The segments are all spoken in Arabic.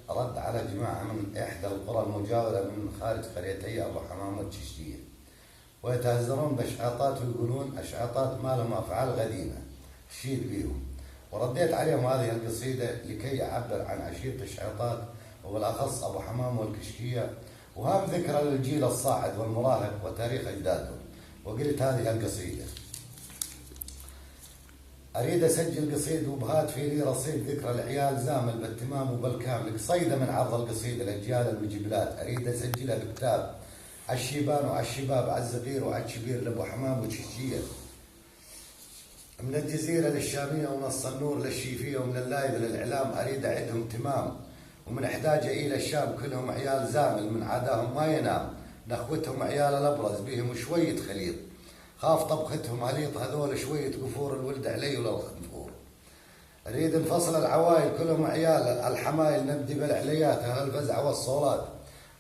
رد على جماعة من إحدى القرى المجاورة من خارج قريتي أبو حمام والتشتية، ويتهزرون بأشعاطات ويقولون أشعاطات ما لهم أفعال غديمة تشيد بيهم. ورديت عليهم هذه القصيدة لكي أعبر عن عشيرة الشعاطات وبالأخص أبو حمام والكشكية، وهم ذكرى للجيل الصاعد والمراهق وتاريخ أجدادهم. وقلت هذه القصيدة: أريد أسجل قصيد وبهات في لي رصيد ذكرى العيال زامل بالتمام وبالكامل، قصيدة من عرض القصيدة لأجيال المجبلات أريد أسجلها بكتاب عالشيبان وعالشباب عالصغير وعالكبير لأبو حمام وتشجية، من الجزيرة للشامية ومن الصنور للشيفية ومن اللايب للإعلام أريد أعدهم تمام، ومن إحداجة إلى الشام كلهم عيال زامل من عداهم ما ينام، نخوتهم عيال الأبرز بهم شوية خليط، خاف طبختهم هليط هذول شوية قفور الولد علي وللخنفور. أريد انفصل العوائل كلهم عيال الحمايل نبدي بالعليات أهل الفزع والصولات،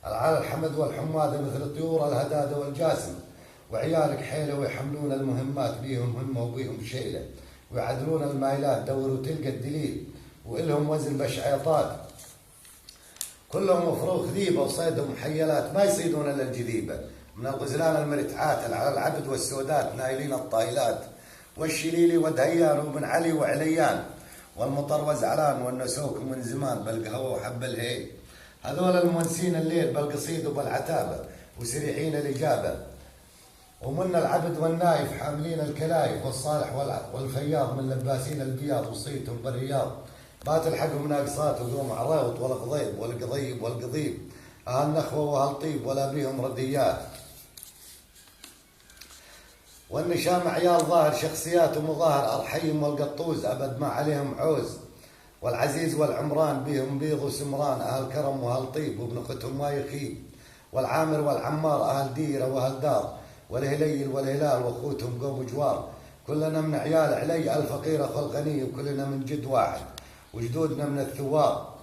العال الحمد والحمادة مثل طيور الهدادة والجاسم، وعيالك حيلة ويحملون المهمات بيهم همة وبيهم شيلة، ويعدلون المايلات دوروا تلقى الدليل وإلهم وزن بشعيطات، كلهم فروخ ذيبة وصيدهم حيلات ما يصيدون إلا الجذيبة، من الغزلان المرتعات على العبد والسودات نايلين الطايلات، والشليلي ودهيان وبن علي وعليان، والمطر وزعلان والنسوك من زمان بالقهوة وحب الهي، هذول المونسين الليل بالقصيد وبالعتابة وسريعين الإجابة، ومن العبد والنايف حاملين الكلايف، والصالح والفياض من لباسين البياض وصيتهم بالرياض، بات الحقهم ناقصات وقوم عريض والقضيب والقضيب والقضيب، أهل نخوة وأهل طيب ولا بيهم رديات، والنشام عيال ظاهر شخصيات ومظاهر أرحيم والقطوز أبد ما عليهم عوز، والعزيز والعمران بيهم بيض وسمران أهل كرم وأهل طيب وابن اختهم ما يخيب، والعامر والعمار أهل ديرة وأهل دار، والهليل والهلال واخوتهم قوم جوار، كلنا من عيال علي الفقير اخو الغني وكلنا من جد واحد وجدودنا من الثوار،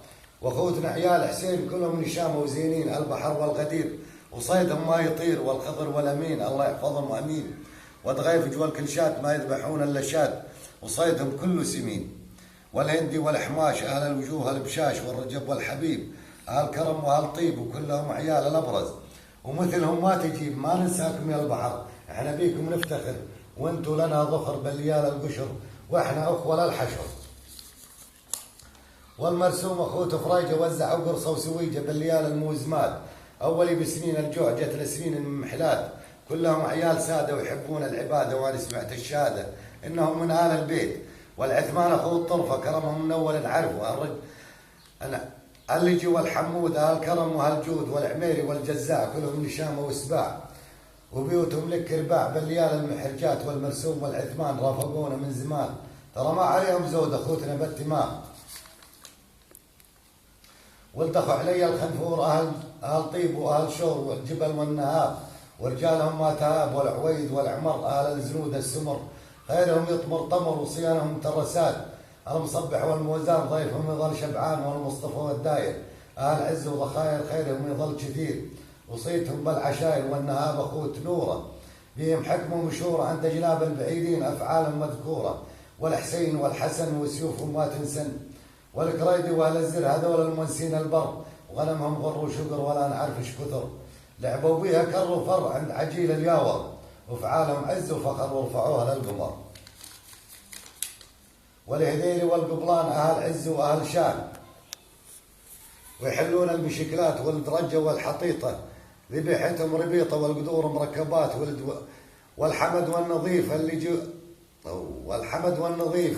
واخوتنا عيال حسين كلهم نشامه وزينين البحر والغدير وصيدهم ما يطير، والخضر والامين الله يحفظهم امين، ودغيفج والكلشات ما يذبحون الا شات وصيدهم كله سمين، والهندي والحماش اهل الوجوه البشاش والرجب والحبيب اهل كرم واهل طيب وكلهم عيال الابرز، ومثلهم ما تجيب ما ننساكم يا البحر احنا بيكم نفتخر، وانتو لنا ظفر بالليال القشر واحنا اخوه للحشر. والمرسوم اخوته فريجه وزع قرصه وسويجه بالليال الموزمات، اولي بسنين الجوع جت لسنين المحلات، كلهم عيال ساده ويحبون العباده، وانا سمعت الشهاده انهم من ال البيت، والعثمان اخو الطرفه كرمهم من اول نعرفه، انا اللجي والحمود اهل كرم واهل جود، والعميري والجزاع كلهم نشامه وسباع، وبيوتهم لك رباع بالليال المحرجات، والمرسوم والعثمان رافقونا من زمان ترى ما عليهم زود اخوتنا بالتمام، والتقوا علي الخنفور اهل طيب واهل شور والجبل والنهاب، ورجالهم ما تهاب، والعويد والعمر اهل الزنود السمر، خيرهم يطمر طمر وصيانهم ترسات، المصبح والموزان ضيفهم يظل شبعان، والمصطفى والداير اهل عز وضخاير خيرهم يظل كثير، وصيتهم بالعشاير والنهاب اخوت نوره، بهم حكمه مشوره عند جناب البعيدين افعالهم مذكوره، والحسين والحسن وسيوفهم ما تنسن، والكريدي واهل الزر هذول المنسين البر، وغنمهم غر وشقر ولا نعرفش كثر، لعبوا بيها كر وفر عند عجيل الياور، وفعالهم عز وفخر ورفعوها للقمر، والهذيلي والقبلان اهل عز واهل شان، ويحلون المشكلات والدرجه والحطيطه، ذبيحتهم ربيطه والقدور مركبات، والحمد والنظيف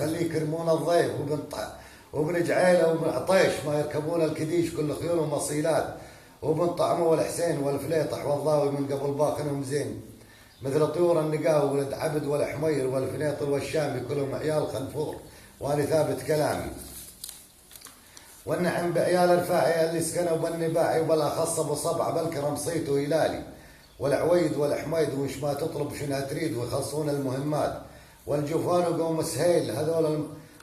اللي يكرمون الضيف، وابن جعيله وابن عطيش ما يركبون الكديش كل خيولهم اصيلات، وابن طعمه والحسين والفليطح والضاوي من قبل باخنهم زين، مثل طيور النقاوي ولد عبد والحمير والفنيطر والشامي كلهم عيال خنفور، وانا ثابت كلامي. والنعم بعيال الرفاعي اللي سكنوا بالنباعي، وبالاخص ابو صبع بالكرم صيت وهلالي، والعويد والحميد وش ما تطلب شنها تريد ويخلصون المهمات، والجوفان وقوم سهيل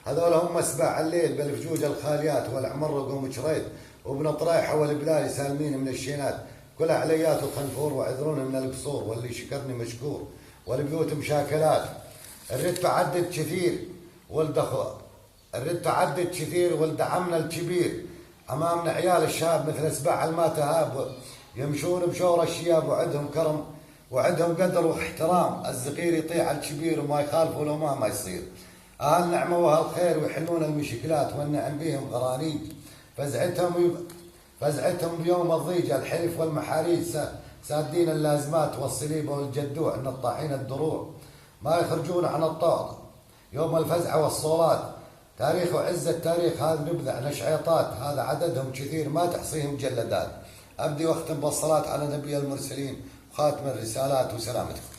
هذول هم سباع الليل بالفجوج الخاليات، والعمر وقوم شريد وابن طريحه والبلالي سالمين من الشينات، كلها عليات وخنفور وعذرون من القصور، واللي شكرني مشكور، والبيوت مشاكلات، الرد تعدد كثير ولد عمنا الكبير، أمامنا عيال الشاب مثل أسباع ما تهاب، يمشون بشور الشياب وعندهم كرم وعندهم قدر واحترام. الصغير يطيع الكبير وما يخالفوا له مهما يصير. أهل نعمة وأهل خير ويحلون المشكلات والنعم بهم غرانيج. فزعتهم بيوم الضيج الحلف والمحاريج، سادين اللازمات والصليب والجدوع نطاحين الدروع. ما يخرجون عن الطاق يوم الفزعة والصولات. تاريخ وعز التاريخ هذا نبذع نشعيطات، هذا عددهم كثير ما تحصيهم مجلدات. أبدي واختم بالصلاة على نبي المرسلين وخاتم الرسالات وسلامتكم.